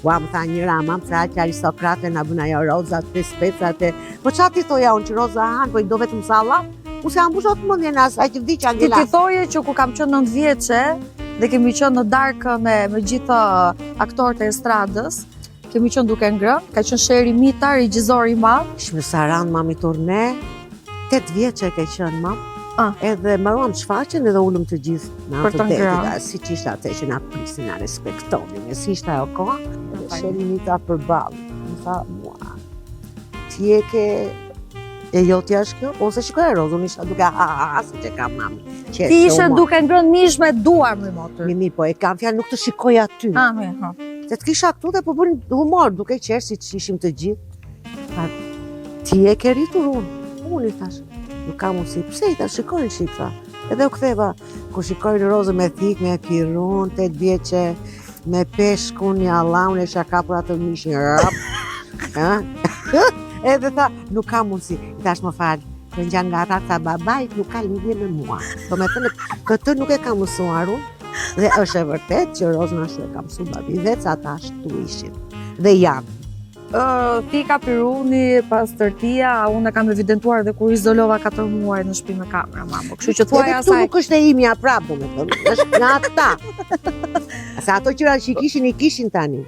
Ua më tha njëra, mam se aqë aristokrate na bën ajo rozat, të specat e... Po qa ti thoja unë që roza hanë, po i do vetëm salla? Unë se ambushat mëndje në asaj që vdi që Ti ti thoje që ku kam qenë 9 vjeçe dhe kemi qenë në darkë me gjithë aktorët e estradës, kemi qenë duke ngrënë, ka qenë Sheri Mita, regjizor i madh. Ishme Saran, mami turne, 8 vjeçe ke qenë, mam. Edhe mbaruam shfaqjen edhe ulëm të gjithë në Për të ngrënë. si që ishte atë që na prisin, na respektonin, e si ishte ajo koha, Sheri Mita përballë. Më tha, mua, ti e ke e jo t'ja është kjo? Ose shikoj e rozë, unë isha duke ha, si që kam mami. Ti ishe duke ngrënë mish me duar me motër. Mimi, po e kam fjalë nuk të shikoj aty. Se të kisha këtu dhe po bën humor, duke qerë si që ishim të gjithë. Tha, ti e ke rritur unë i thash. Nuk kam unë si, pse i thash, shikojnë shik, tha. Edhe u ktheva, ku shikojnë rozë me thik, me pirun, 8 vjeçe, me peshkun, një allaun e shakapur atë mishin, Edhe tha, nuk kam mundësi. I thash më falë, të ngjan nga ata, tha babait nuk ka lidhje me mua. Do me thënë, këtë nuk e kam mësuar unë, dhe është e vërtet që rozën ashtu e kam mësuar babi, dhe ca ata ashtu ishin. Dhe janë. Ti ka piruni, pas tërtia, unë e kam evidentuar dhe kur izolova 4 muaj në shtëpi me kamera, mamo. Kështu që thuaj asaj. Edhe këtu nuk është e imja prapë, do me thënë, është nga ata. Asa ato qëra që i kishin tani.